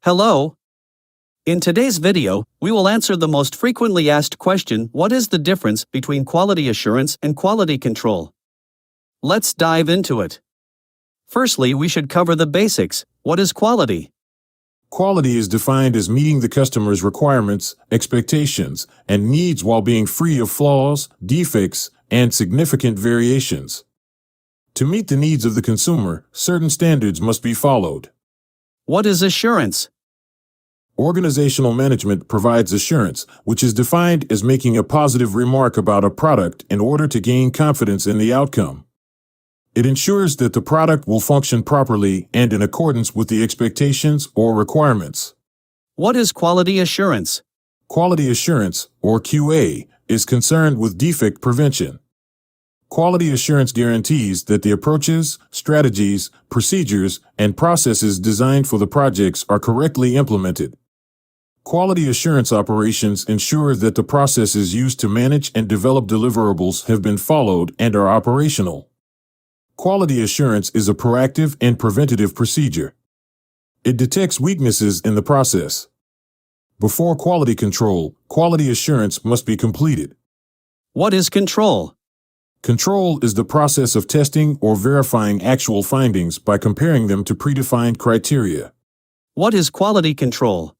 Hello. In today's video, we will answer the most frequently asked question: what is the difference between quality assurance and quality control? Let's dive into it. Firstly, we should cover the basics. What is quality? Quality is defined as meeting the customer's requirements, expectations, and needs while being free of flaws, defects, and significant variations. To meet the needs of the consumer, certain standards must be followed. What is assurance? Organizational management provides assurance, which is defined as making a positive remark about a product in order to gain confidence in the outcome. It ensures that the product will function properly and in accordance with the expectations or requirements. What is quality assurance? Quality assurance, or QA, is concerned with defect prevention. Quality assurance guarantees that the approaches, strategies, procedures, and processes designed for the projects are correctly implemented. Quality assurance operations ensure that the processes used to manage and develop deliverables have been followed and are operational. Quality assurance is a proactive and preventative procedure. It detects weaknesses in the process. Before quality control, quality assurance must be completed. What is control? Control is the process of testing or verifying actual findings by comparing them to predefined criteria. What is quality control?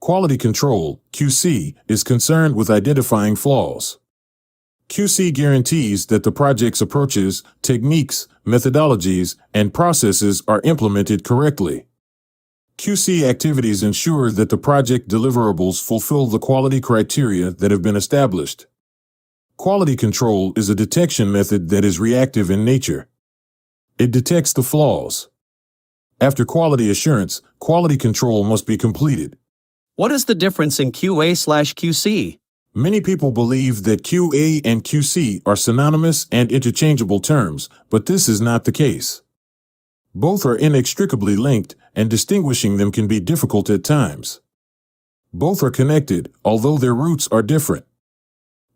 Quality control, QC, is concerned with identifying flaws. QC guarantees that the project's approaches, techniques, methodologies, and processes are implemented correctly. QC activities ensure that the project deliverables fulfill the quality criteria that have been established. Quality control is a detection method that is reactive in nature. It detects the flaws. After quality assurance, quality control must be completed. What is the difference in QA/QC? Many people believe that QA and QC are synonymous and interchangeable terms, but this is not the case. Both are inextricably linked, and distinguishing them can be difficult at times. Both are connected, although their roots are different.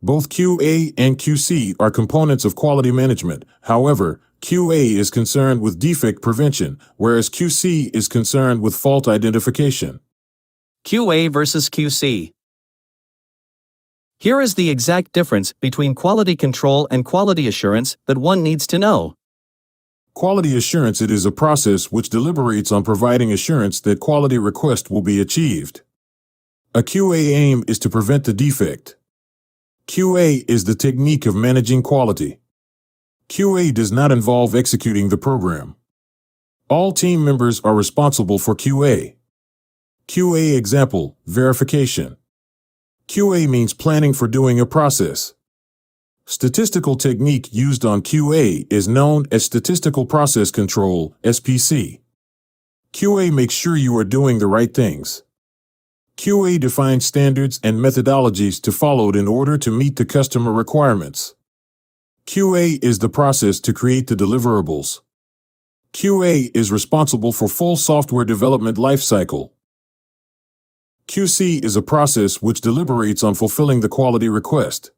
Both QA and QC are components of quality management. However, QA is concerned with defect prevention, whereas QC is concerned with fault identification. QA versus QC. Here is the exact difference between quality control and quality assurance that one needs to know. Quality assurance: it is a process which deliberates on providing assurance that quality request will be achieved. A QA aim is to prevent the defect. QA is the technique of managing quality. QA does not involve executing the program. All team members are responsible for QA. QA example: verification. QA means planning for doing a process. Statistical technique used on QA is known as statistical process control, SPC. QA makes sure you are doing the right things. QA defines standards and methodologies to follow in order to meet the customer requirements. QA is the process to create the deliverables. QA is responsible for full software development lifecycle. QC is a process which deliberates on fulfilling the quality request.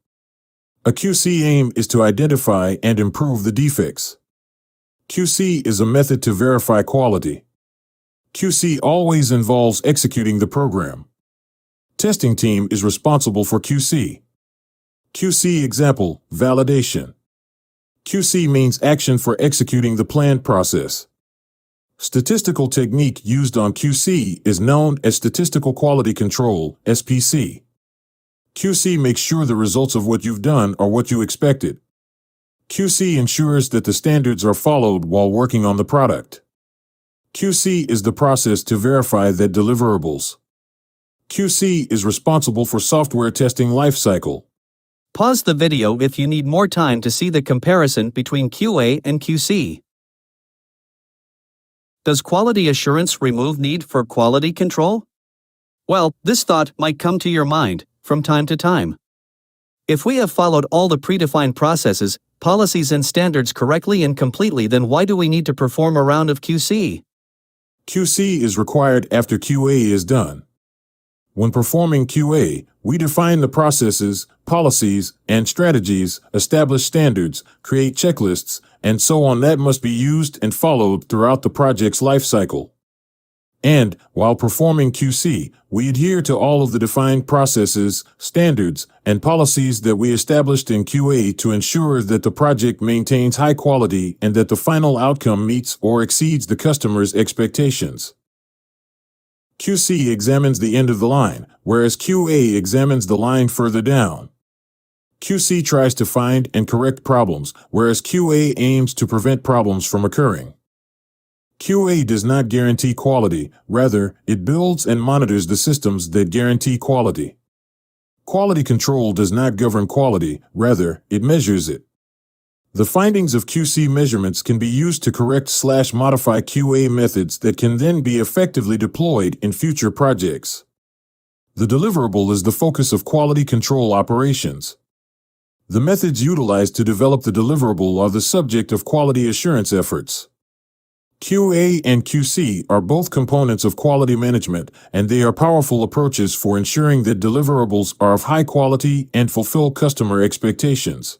A QC aim is to identify and improve the defects. QC is a method to verify quality. QC always involves executing the program. Testing team is responsible for QC. QC example: validation. QC means action for executing the planned process. Statistical technique used on QC is known as statistical quality control, SPC. QC makes sure the results of what you've done are what you expected. QC ensures that the standards are followed while working on the product. QC is the process to verify that deliverables. QC is responsible for software testing lifecycle. Pause the video if you need more time to see the comparison between QA and QC. Does quality assurance remove need for quality control? Well, this thought might come to your mind from time to time. If we have followed all the predefined processes, policies and standards correctly and completely, then why do we need to perform a round of QC? QC is required after QA is done. When performing QA, we define the processes, policies, and strategies, establish standards, create checklists, and so on that must be used and followed throughout the project's lifecycle. And, while performing QC, we adhere to all of the defined processes, standards, and policies that we established in QA to ensure that the project maintains high quality and that the final outcome meets or exceeds the customer's expectations. QC examines the end of the line, whereas QA examines the line further down. QC tries to find and correct problems, whereas QA aims to prevent problems from occurring. QA does not guarantee quality, rather, it builds and monitors the systems that guarantee quality. Quality control does not govern quality, rather, it measures it. The findings of QC measurements can be used to correct/modify QA methods that can then be effectively deployed in future projects. The deliverable is the focus of quality control operations. The methods utilized to develop the deliverable are the subject of quality assurance efforts. QA and QC are both components of quality management, and they are powerful approaches for ensuring that deliverables are of high quality and fulfill customer expectations.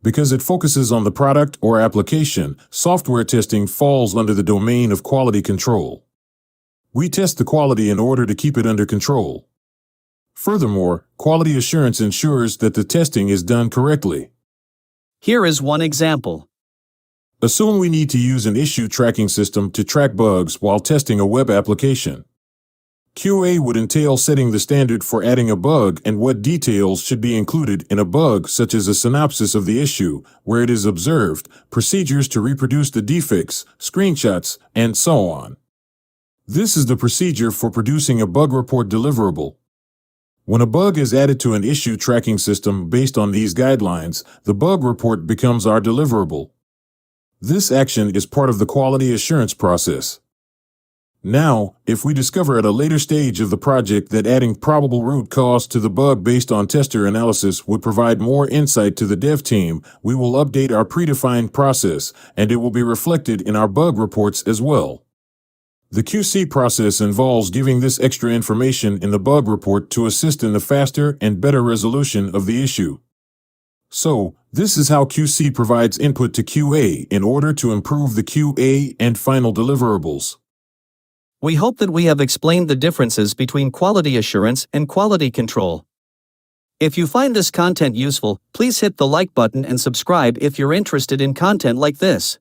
Because it focuses on the product or application, software testing falls under the domain of quality control. We test the quality in order to keep it under control. Furthermore, quality assurance ensures that the testing is done correctly. Here is one example. Assume we need to use an issue tracking system to track bugs while testing a web application. QA would entail setting the standard for adding a bug and what details should be included in a bug, such as a synopsis of the issue, where it is observed, procedures to reproduce the defects, screenshots, and so on. This is the procedure for producing a bug report deliverable. When a bug is added to an issue tracking system based on these guidelines, the bug report becomes our deliverable. This action is part of the quality assurance process. Now, if we discover at a later stage of the project that adding probable root cause to the bug based on tester analysis would provide more insight to the dev team, we will update our predefined process, and it will be reflected in our bug reports as well. The QC process involves giving this extra information in the bug report to assist in the faster and better resolution of the issue. So, this is how QC provides input to QA in order to improve the QA and final deliverables. We hope that we have explained the differences between quality assurance and quality control. If you find this content useful, please hit the like button and subscribe if you're interested in content like this.